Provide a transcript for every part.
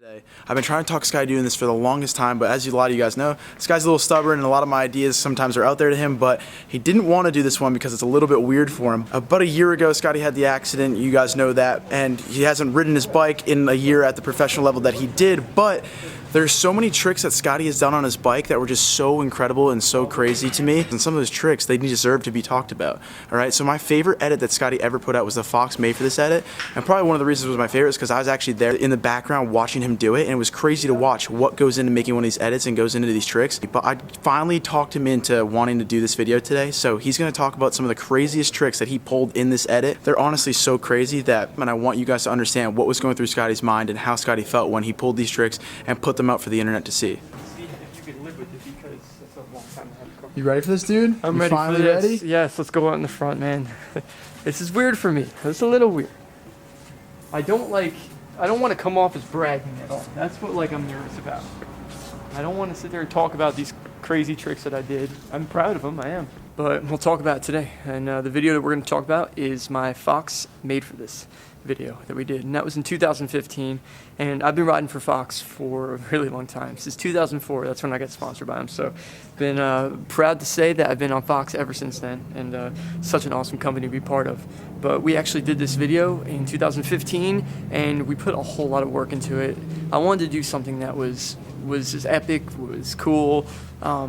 I've been trying to talk Scotty doing this for the longest time, but as a lot of you guys know, this guy's a little stubborn and a lot of my ideas sometimes are out there to him, but he didn't want to do this one because it's a little bit weird for him. About a year ago, Scotty had the accident, you guys know that, and he hasn't ridden his bike in a year at the professional level that he did, but there's so many tricks that Scotty has done on his bike that were just so incredible and so crazy to me. And some of those tricks, they deserve to be talked about. All right, so my favorite edit that Scotty ever put out was the Fox made for this edit. And probably one of the reasons it was my favorite is because I was actually there in the background watching him do it. And it was crazy to watch what goes into making one of these edits and goes into these tricks. But I finally talked him into wanting to do this video today. So he's gonna talk about some of the craziest tricks that he pulled in this edit. They're honestly so crazy that, and I want you guys to understand what was going through Scotty's mind and how Scotty felt when he pulled these tricks and put them out for the internet to see. See if you can live with it because that's a long time to have. You ready for this, dude? I'm ready for this. Ready? Yes, let's go out in the front, man. This is weird for me. It's a little weird. I don't want to come off as bragging at all. That's what I'm nervous about. I don't want to sit there and talk about these crazy tricks that I did. I'm proud of them, I am. But we'll talk about it today. And the video that we're going to talk about is my Fox made for this video that we did, and that was in 2015. And I've been riding for Fox for a really long time, since 2004. That's when I got sponsored by them. So been proud to say that I've been on Fox ever since then, and such an awesome company to be part of. But we actually did this video in 2015, and we put a whole lot of work into it. I wanted to do something that was just epic, was cool. I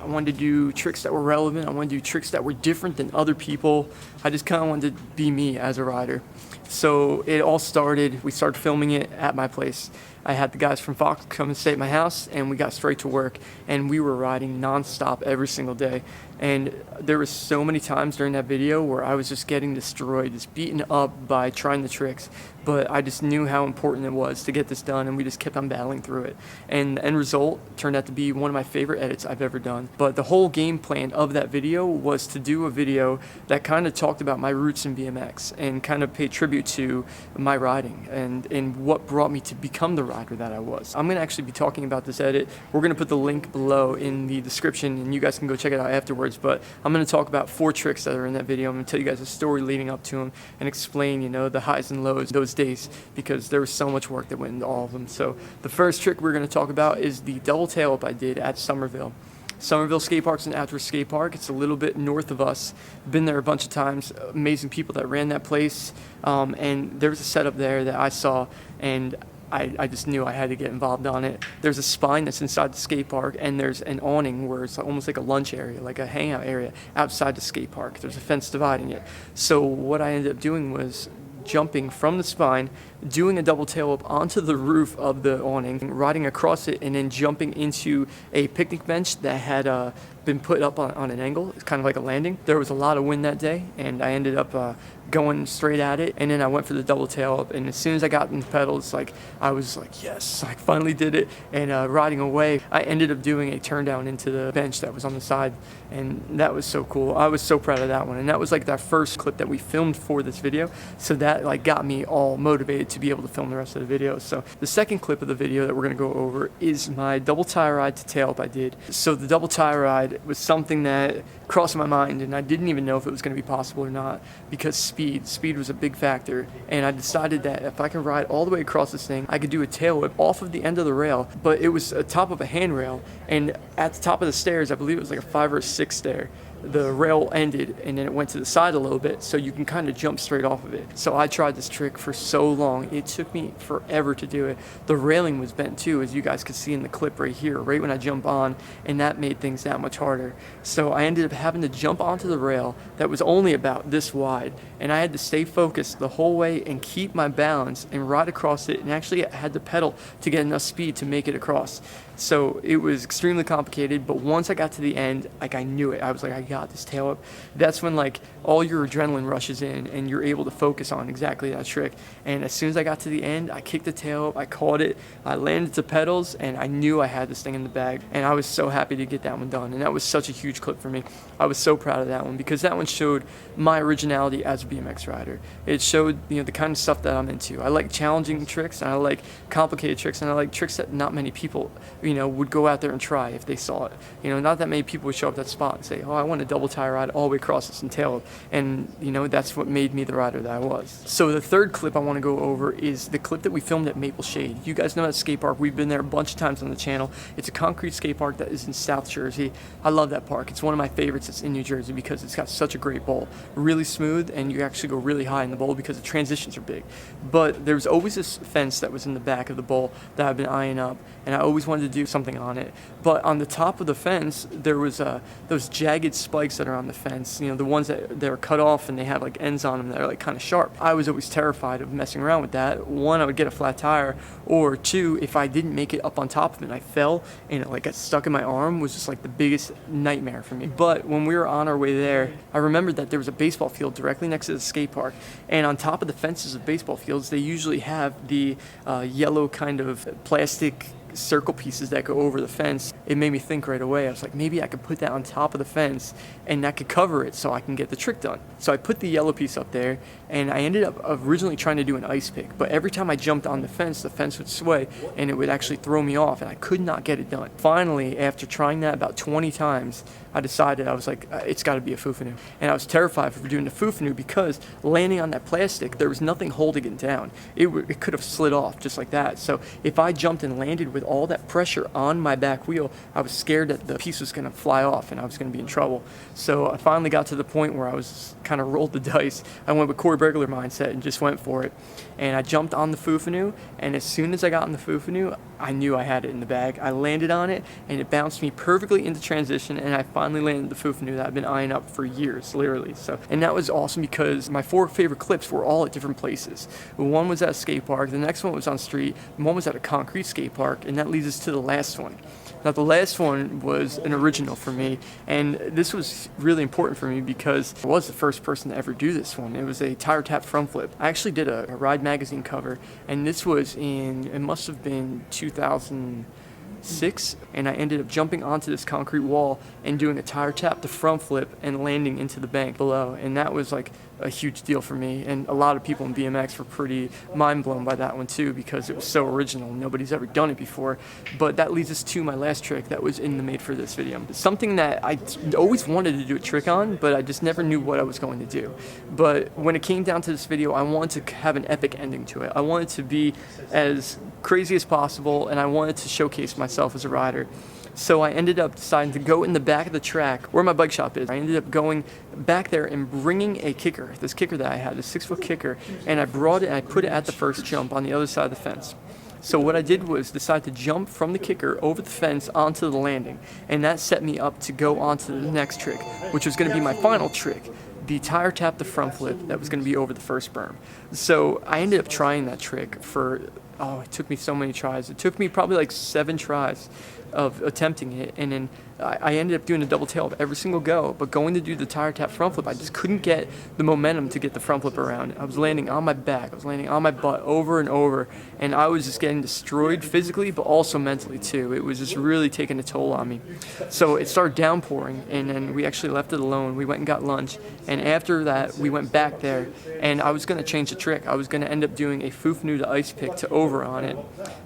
wanted to do tricks that were relevant. I wanted to do tricks that were different than other people. I just kind of wanted to be me as a rider. So it all started, we started filming it at my place. I had the guys from Fox come and stay at my house, and we got straight to work, and we were riding nonstop every single day. And there was so many times during that video where I was just getting destroyed, just beaten up by trying the tricks. But I just knew how important it was to get this done, and we just kept on battling through it. And the end result turned out to be one of my favorite edits I've ever done. But the whole game plan of that video was to do a video that kind of talked about my roots in BMX and kind of paid tribute to my riding and what brought me to become the rider that I was. I'm gonna actually be talking about this edit. We're gonna put the link below in the description, and you guys can go check it out afterwards. But I'm gonna talk about 4 tricks that are in that video. I'm gonna tell you guys a story leading up to them and explain, the highs and lows those days, because there was so much work that went into all of them. So the first trick we're gonna talk about is the double tailwhip I did at Somerville. Somerville Skate Park's an outdoor skate park. It's a little bit north of us. Been there a bunch of times. Amazing people that ran that place. And there was a setup there that I saw, and I just knew I had to get involved on it. There's a spine that's inside the skate park, and there's an awning where it's almost like a lunch area, like a hangout area outside the skate park. There's a fence dividing it. So what I ended up doing was jumping from the spine, doing a double tailwhip onto the roof of the awning, riding across it, and then jumping into a picnic bench that had been put up on an angle. It's kind of like a landing. There was a lot of wind that day, and I ended up going straight at it, and then I went for the double tailwhip. And as soon as I got in the pedals, I was like, yes, I finally did it. And riding away, I ended up doing a turn down into the bench that was on the side, and that was so cool. I was so proud of that one, and that was that first clip that we filmed for this video. So that got me all motivated to be able to film the rest of the video. So the second clip of the video that we're gonna go over is my double tie ride to tailwhip I did. So the double tie ride was something that crossed my mind, and I didn't even know if it was gonna be possible or not, because speed was a big factor. And I decided that if I can ride all the way across this thing, I could do a tailwhip off of the end of the rail, but it was atop of a handrail, and at the top of the stairs, I believe it was like a 5 or 6 stair, the rail ended and then it went to the side a little bit, so you can kind of jump straight off of it. So I tried this trick for so long. It took me forever to do it. The railing was bent too, as you guys could see in the clip right here, right when I jump on, and that made things that much harder. So I ended up having to jump onto the rail that was only about this wide, and I had to stay focused the whole way and keep my balance and ride across it, and actually I had to pedal to get enough speed to make it across. So it was extremely complicated, but once I got to the end, I knew it. I was like, I got this tailwhip. That's when all your adrenaline rushes in and you're able to focus on exactly that trick. And as soon as I got to the end, I kicked the tailwhip, I caught it, I landed to pedals, and I knew I had this thing in the bag. And I was so happy to get that one done. And that was such a huge clip for me. I was so proud of that one, because that one showed my originality as a BMX rider. It showed the kind of stuff that I'm into. I like challenging tricks, and I like complicated tricks, and I like tricks that not many people would go out there and try if they saw it. Not that many people would show up at that spot and say, oh, I want want to double tie ride all the way across this entail, and you know, that's what made me the rider that I was. So the third clip I want to go over is the clip that we filmed at Maple Shade. You guys know that skate park. We've been there a bunch of times on the channel. It's a concrete skate park that is in South Jersey. I love that park. It's one of my favorites. It's in New Jersey because it's got such a great bowl, really smooth, and you actually go really high in the bowl because the transitions are big. But there's always this fence that was in the back of the bowl that I've been eyeing up, and I always wanted to do something on it. But on the top of the fence, there was those jagged spikes that are on the fence, you know, the ones that they're cut off and they have like ends on them that are like kind of sharp. I was always terrified of messing around with that. One, I would get a flat tire, or two, if I didn't make it up on top of it and I fell and it like got stuck in my arm, was just like the biggest nightmare for me. But when we were on our way there, I remembered that there was a baseball field directly next to the skate park, and on top of the fences of baseball fields, they usually have the yellow kind of plastic circle pieces that go over the fence. It made me think right away. I was like, maybe I could put that on top of the fence and that could cover it so I can get the trick done. So I put the yellow piece up there, and I ended up originally trying to do an ice pick, but every time I jumped on the fence would sway and it would actually throw me off, and I could not get it done. Finally, after trying that about 20 times, I decided, I was like, it's got to be a fufanu. And I was terrified for doing the fufanu because landing on that plastic, there was nothing holding it down. It could have slid off just like that. So if I jumped and landed with all that pressure on my back wheel, I was scared that the piece was going to fly off and I was going to be in trouble. So I finally got to the point where I was kind of rolled the dice. I went with Corey Burglar mindset and just went for it. And I jumped on the fufanu, and as soon as I got on the fufanu, I knew I had it in the bag. I landed on it, and it bounced me perfectly into transition, and I finally landed the fufanu that I've been eyeing up for years, literally. So, and that was awesome because my 4 favorite clips were all at different places. One was at a skate park, the next one was on street, one was at a concrete skate park, and that leads us to the last one. Now, the last one was an original for me, and this was really important for me because I was the first person to ever do this one. It was a tire tap front flip. I actually did a Ride magazine cover, and this was it must have been 2006, and I ended up jumping onto this concrete wall and doing a tire tap to front flip and landing into the bank below, and that was like a huge deal for me, and a lot of people in BMX were pretty mind blown by that one too because it was so original. Nobody's ever done it before. But that leads us to my last trick that was in the made for this video. Something that I always wanted to do a trick on, but I just never knew what I was going to do. But when it came down to this video, I wanted to have an epic ending to it. I wanted to be as crazy as possible, and I wanted to showcase myself as a rider. So I ended up deciding to go in the back of the track where my bike shop is. I ended up going back there and bringing a kicker, this kicker that I had, this 6-foot kicker, and I brought it and I put it at the first jump on the other side of the fence. So what I did was decide to jump from the kicker over the fence onto the landing, and that set me up to go on to the next trick, which was going to be my final trick, the tire tap the front flip that was going to be over the first berm. So I ended up trying that trick for, it took me so many tries. It took me probably like 7 tries of attempting it, and then I ended up doing a double tail every single go, but going to do the tire tap front flip, I just couldn't get the momentum to get the front flip around. I was landing on my back, I was landing on my butt over and over, and I was just getting destroyed physically, but also mentally too. It was just really taking a toll on me. So it started downpouring, and then we actually left it alone. We went and got lunch, and after that, we went back there, and I was going to change the trick. I was going to end up doing a fufanu to ice pick to over on it,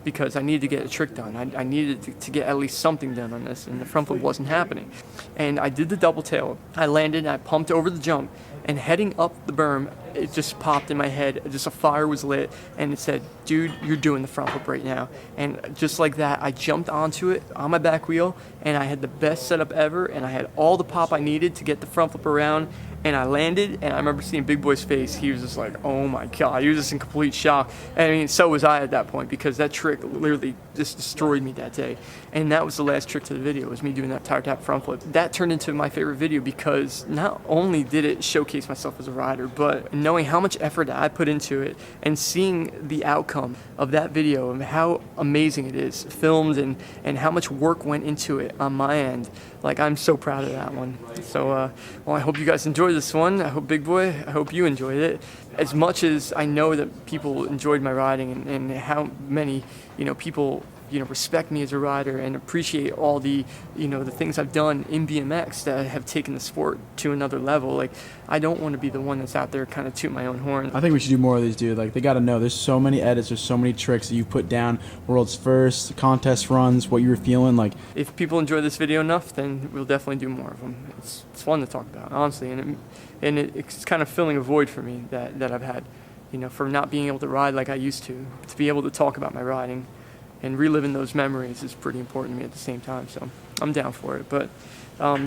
because I needed to get a trick done. I needed to get at least something done on this, and the front flip wasn't happening. And I did the double tail. I landed and I pumped over the jump, and heading up the berm, it just popped in my head. Just a fire was lit, and it said, dude, you're doing the front flip right now. And just like that, I jumped onto it on my back wheel, and I had the best setup ever, and I had all the pop I needed to get the front flip around, and I landed, and I remember seeing Big Boy's face. He was just like, oh my God. He was just in complete shock. And I mean, so was I at that point, because that trick literally just destroyed me that day. And that was the last trick to the video, was me doing that tire tap front flip. That turned into my favorite video because not only did it showcase myself as a rider, but knowing how much effort I put into it and seeing the outcome of that video and how amazing it is filmed, and how much work went into it on my end. Like, I'm so proud of that one. So, well, I hope you guys enjoyed this one. I hope, Big Boy, I hope you enjoyed it. As much as I know that people enjoyed my riding, and how many, people respect me as a rider and appreciate all the, the things I've done in BMX that have taken the sport to another level. Like, I don't want to be the one that's out there kind of toot my own horn. I think we should do more of these, dude. Like, they got to know there's so many edits, there's so many tricks that you put down, world's first, contest runs, what you were feeling. Like, if people enjoy this video enough, then we'll definitely do more of them. It's fun to talk about, honestly, and it's kind of filling a void for me that I've had, for not being able to ride like I used to be able to talk about my riding and reliving those memories is pretty important to me at the same time. So I'm down for it. But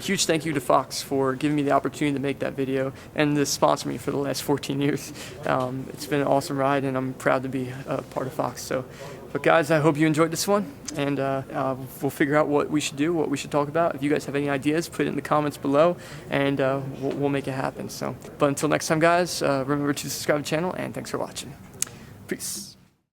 huge thank you to Fox for giving me the opportunity to make that video and to sponsor me for the last 14 years. It's been an awesome ride, and I'm proud to be a part of Fox. So, but guys, I hope you enjoyed this one, and we'll figure out what we should do, what we should talk about. If you guys have any ideas, put it in the comments below, and we'll make it happen. So, but until next time, guys, remember to subscribe to the channel, and thanks for watching. Peace.